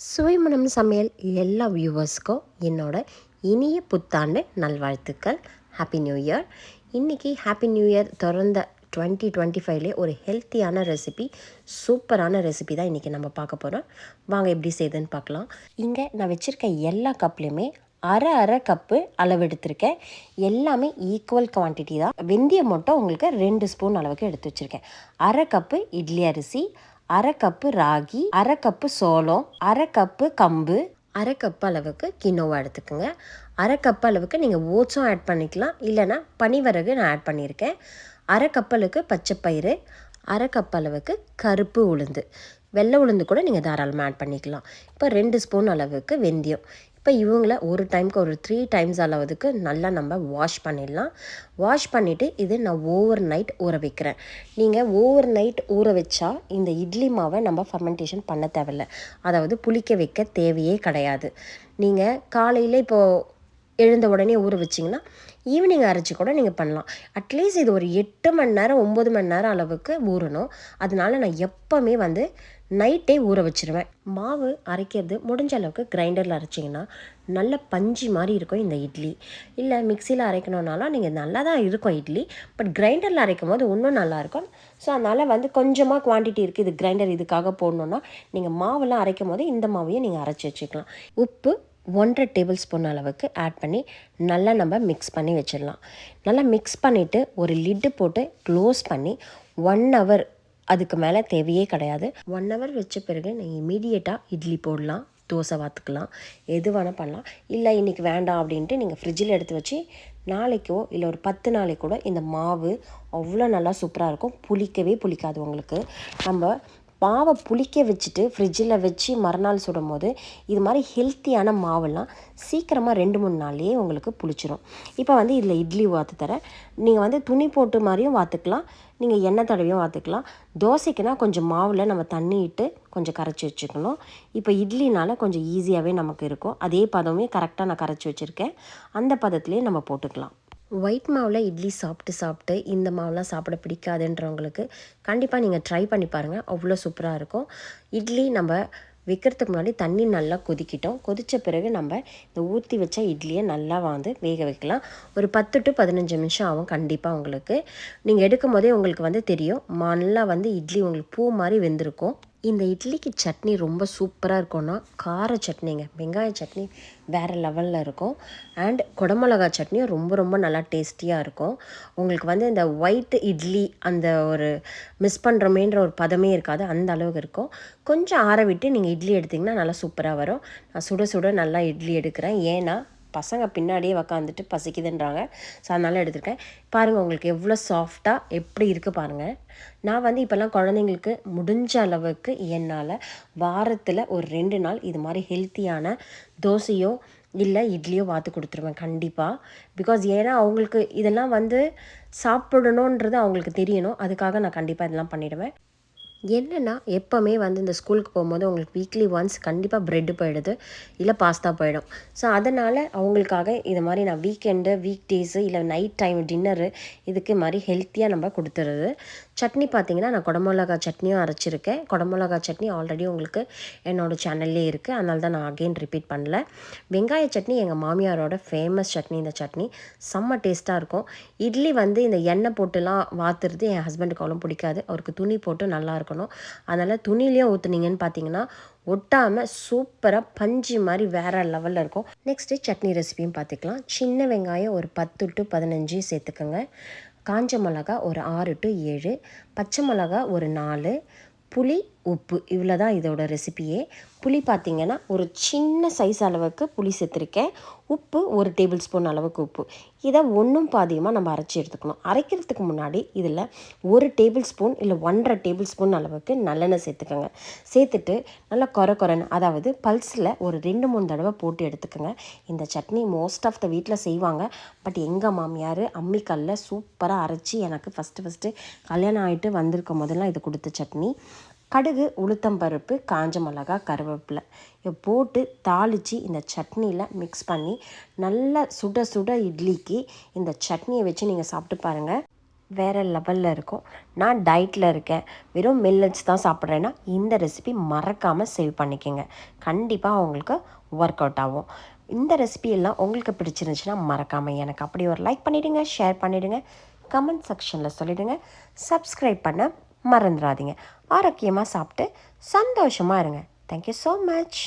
சுவைமணம் சமையல் எல்லா வியூவர்ஸ்க்கும் என்னோட இனிய புத்தாண்டு நல்வாழ்த்துக்கள். Happy new year. இன்றைக்கி ஹாப்பி நியூ இயர் திறந்த 2025 ஒரு ஹெல்த்தியான ரெசிபி, சூப்பரான ரெசிபி தான் இன்றைக்கி நம்ம பார்க்க போகிறோம். வாங்க எப்படி செய்யுதுன்னு பார்க்கலாம். இங்கே நான் வச்சுருக்க எல்லா கப்லேயுமே அரை கப்பு அளவு எடுத்திருக்கேன். எல்லாமே ஈக்குவல் குவான்டிட்டி தான். வெந்தயம் மட்டும் உங்களுக்கு 2 ஸ்பூன் அளவுக்கு எடுத்து வச்சுருக்கேன். அரை கப்பு இட்லி அரிசி, அரை கப்பு ராகி, அரை கப்பு சோளம், அரை கப்பு கம்பு, அரை கப்பு அளவுக்கு கினோவா எடுத்துக்கோங்க. அரை கப்பு அளவுக்கு நீங்கள் ஓட்ஸும் ஆட் பண்ணிக்கலாம், இல்லைனா பனிவரகு நான் ஆட் பண்ணியிருக்கேன். அரை கப்பு அளவுக்கு பச்சைப்பயிறு, அரை கப்பு அளவுக்கு கருப்பு உளுந்து, வெள்ளை உளுந்து கூட நீங்கள் தாராளமாக ஆட் பண்ணிக்கலாம். இப்போ 2 ஸ்பூன் அளவுக்கு வெந்தயம். இப்போ இவங்கள ஒரு டைமுக்கு ஒரு 3 டைம்ஸ் அளவுக்கு நல்லா நம்ம வாஷ் பண்ணிடலாம். வாஷ் பண்ணிவிட்டு இது நான் ஓவர் நைட் ஊற வைக்கிறேன். நீங்கள் ஓவர் நைட் ஊற வச்சா இந்த இட்லி மாவை நம்ம ஃபர்மெண்டேஷன் பண்ண தேவையில்லை, அதாவது புளிக்க வைக்க தேவையே கிடையாது. நீங்கள் காலையில் இப்போது எழுந்த உடனே ஊற வச்சிங்கன்னா ஈவினிங் அரைச்சி கூட நீங்கள் பண்ணலாம். அட்லீஸ்ட் இது ஒரு 8 மணி நேரம் 9 மணி நேரம் அளவுக்கு ஊறணும். அதனால நான் எப்போவுமே நைட்டே ஊற வச்சுருவேன். மாவு அரைக்கிறது முடிஞ்ச அளவுக்கு கிரைண்டரில் அரைச்சிங்கன்னா நல்ல பஞ்சு மாதிரி இருக்கும் இந்த இட்லி. இல்லை மிக்சியில் அரைக்கணுன்னாலும் நீங்கள் நல்லா தான் இருக்கும் இட்லி, பட் கிரைண்டரில் அரைக்கும் போது இன்னும் நல்லாயிருக்கும். ஸோ அதனால் கொஞ்சமாக குவான்டிட்டி இருக்குது, இது கிரைண்டர் இதுக்காக போடணுன்னா நீங்கள் மாவெல்லாம் அரைக்கும் போது இந்த மாவையும் நீங்கள் அரைச்சி வச்சுக்கலாம். உப்பு 1.5 டேபிள் ஸ்பூன் அளவுக்கு ஆட் பண்ணி நல்லா நம்ம மிக்ஸ் பண்ணி வச்சிடலாம். நல்லா மிக்ஸ் பண்ணிவிட்டு ஒரு லிட்டு போட்டு க்ளோஸ் பண்ணி 1 ஹவர், அதுக்கு மேலே தேவையே கிடையாது. 1 ஹவர் வச்ச பிறகு நீங்கள் இமீடியட்டாக இட்லி போடலாம், தோசை வாத்துக்கலாம், எது வேணால் பண்ணலாம். இல்லை இன்றைக்கி வேண்டாம் அப்படின்ட்டு நீங்கள் ஃப்ரிட்ஜில் எடுத்து வச்சு நாளைக்கோ இல்லை ஒரு 10 நாளைக்கு கூட இந்த மாவு அவ்வளோ நல்லா சூப்பராக இருக்கும். புளிக்கவே புளிக்காது உங்களுக்கு. நம்ம மாவை புளிக்க வச்சுட்டு ஃப்ரிட்ஜில் வச்சு மறுநாள் சுடும் போது இது மாதிரி ஹெல்த்தியான மாவெல்லாம் சீக்கிரமாக 2-3 நாள்லேயே உங்களுக்கு புளிச்சிரும். இப்போ இதில் இட்லி வாத்து தரேன். நீங்கள் துணி போட்டு மாதிரியும் வாத்துக்கலாம், நீங்கள் எண்ணெய் தடவையும் வாத்துக்கலாம். தோசைக்குனா கொஞ்சம் மாவில் நம்ம தண்ணி இட்டு கொஞ்சம் கரைச்சி வச்சுக்கணும். இப்போ இட்லினால் கொஞ்சம் ஈஸியாகவே நமக்கு இருக்கும். அதே பதமே கரெக்டாக நான் கரைச்சி வச்சுருக்கேன், அந்த பதத்துலேயே நம்ம போட்டுக்கலாம். ஒயிட் மாவில் இட்லி சாப்பிட்டு இந்த மாவுலாம் சாப்பிட பிடிக்காதுன்றவங்களுக்கு கண்டிப்பாக நீங்கள் ட்ரை பண்ணி பாருங்கள், அவ்வளோ சூப்பராக இருக்கும். இட்லி நம்ம வைக்கிறதுக்கு முன்னாடி தண்ணி நல்லா கொதித்த பிறகு நம்ம இந்த ஊற்றி வச்ச இட்லியை நல்லா வேக வைக்கலாம். ஒரு 10 to 15 நிமிஷம் ஆகும் கண்டிப்பாக உங்களுக்கு. நீங்கள் எடுக்கும் போதே உங்களுக்கு தெரியும், நல்லா இட்லி உங்களுக்கு பூ மாதிரி வெந்திருக்கும். இந்த இட்லிக்கு சட்னி ரொம்ப சூப்பராக இருக்கும்னா கார சட்னிங்க, வெங்காய சட்னி வேறு லெவலில் இருக்கும். அண்ட் குடமிளகா சட்னியும் ரொம்ப நல்லா டேஸ்டியாக இருக்கும். உங்களுக்கு இந்த ஒயிட் இட்லி அந்த ஒரு மிஸ் பண்ணுறோமேன்ற ஒரு பதமே இருக்காது, அந்த அளவுக்கு இருக்கும். கொஞ்சம் ஆற விட்டு நீங்கள் இட்லி எடுத்திங்கன்னா நல்லா சூப்பராக வரும். நான் சுட நல்லா இட்லி எடுக்கிறேன், ஏன்னா பசங்க பின்னாடியே உக்காந்துட்டு பசிக்குதுன்றாங்க. ஸோ அதனால் எடுத்துருக்கேன். பாருங்கள் உங்களுக்கு எவ்வளோ சாஃப்டாக எப்படி இருக்குது பாருங்கள். நான் இப்போல்லாம் குழந்தைங்களுக்கு முடிஞ்ச அளவுக்கு என்னால் வாரத்தில் ஒரு 2 நாள் இது மாதிரி ஹெல்த்தியான தோசையோ இல்லை இட்லியோ வாத்து கொடுத்துருவேன் கண்டிப்பாக. பிகாஸ் ஏன்னா அவங்களுக்கு இதெல்லாம் சாப்பிடணுன்றது அவங்களுக்கு தெரியணும், அதுக்காக நான் கண்டிப்பாக இதெல்லாம் பண்ணிவிடுவேன். என்னென்னா எப்போவுமே இந்த ஸ்கூலுக்கு போகும்போது உங்களுக்கு வீக்லி ஒன்ஸ் கண்டிப்பாக ப்ரெட்டு போயிடுது, இல்லை பாஸ்தா போயிடும். ஸோ அதனால் அவங்களுக்காக இது மாதிரி நான் வீக்கெண்டு வீக் டேஸு இல்லை நைட் டைம் டின்னரு இதுக்கு மாதிரி ஹெல்த்தியாக நம்ம கொடுத்துருது. சட்னி பார்த்திங்கன்னா நான் குடமிளகா சட்னியும் அரைச்சிருக்கேன். குடமிளகா சட்னி ஆல்ரெடி உங்களுக்கு என்னோடய சேனல்லே இருக்குது, அதனால தான் நான் அகெயின் ரிப்பீட் பண்ணல. வெங்காய சட்னி எங்கள் மாமியாரோட ஃபேமஸ் சட்னி. இந்த சட்னி செம்ம டேஸ்ட்டாக இருக்கும். இட்லி இந்த எண்ணெய் போட்டுலாம் வாத்துறது என் ஹஸ்பண்டுக்கு அவ்வளோ பிடிக்காது, அவருக்கு துணி போட்டு நல்லாயிருக்கும். அதனால் துணிலையும் ஊற்றுனீங்கன்னு பார்த்தீங்கன்னா ஒட்டாமல் சூப்பராக பஞ்சு மாதிரி வேறு லெவலில் இருக்கும். நெக்ஸ்ட்டு சட்னி ரெசிபியும் பார்த்துக்கலாம். சின்ன வெங்காயம் ஒரு 10 to 15 சேர்த்துக்கோங்க. காஞ்ச மிளகா ஒரு 6 to 7, பச்சை மிளகா ஒரு 4, புளி, உப்பு, இவ்வளோ தான் இதோட ரெசிபியே. புளி பார்த்திங்கன்னா ஒரு சின்ன சைஸ் அளவுக்கு புளி சேர்த்துருக்கேன். உப்பு 1 டேபிள் ஸ்பூன் அளவுக்கு உப்பு. இதை ஒன்றும் பாதியமாக நம்ம அரைச்சி எடுத்துக்கணும். அரைக்கிறதுக்கு முன்னாடி இதில் 1 டேபிள் ஸ்பூன் இல்லை 1.5 டேபிள் ஸ்பூன் அளவுக்கு நல்லெண்ணெய் சேர்த்துக்கோங்க. சேர்த்துட்டு நல்லா கொரன்னு, அதாவது பல்ஸில் ஒரு 2-3 தடவை போட்டு எடுத்துக்கோங்க. இந்த சட்னி மோஸ்ட் ஆஃப் த வீட்டில் செய்வாங்க, பட் எங்கள் மாமியார் அம்மிக்கல்ல சூப்பராக அரைச்சி எனக்கு ஃபஸ்ட்டு கல்யாணம் ஆகிட்டு வந்திருக்கும் போதெல்லாம் இது கொடுத்த சட்னி. கடுகு, உளுத்தம்பருப்பு, காஞ்ச மிளகா, கருவேப்பிலை இதை போட்டு தாளித்து இந்த சட்னியில் மிக்ஸ் பண்ணி நல்லா சுட இட்லிக்கு இந்த சட்னியை வச்சு நீங்கள் சாப்பிட்டு பாருங்கள். வேறு லெவலில் இருக்கும். நான் டயட்டில் இருக்கேன், வெறும் மில்லட்ஸ் தான் சாப்பிட்றேன்னா இந்த ரெசிபி மறக்காமல் சேவ் பண்ணிக்கோங்க. கண்டிப்பாக உங்களுக்கு ஒர்க் அவுட் ஆகும். இந்த ரெசிபி எல்லாம் உங்களுக்கு பிடிச்சிருந்துச்சுன்னா மறக்காமல் எனக்கு அப்படி ஒரு லைக் பண்ணிவிடுங்க, ஷேர் பண்ணிவிடுங்க, கமெண்ட் செக்ஷனில் சொல்லிவிடுங்க. சப்ஸ்கிரைப் பண்ண மறந்துடாதீங்க. ஆரோக்கியமாக சாப்பிட்டு சந்தோஷமாக இருங்க. Thank you so much.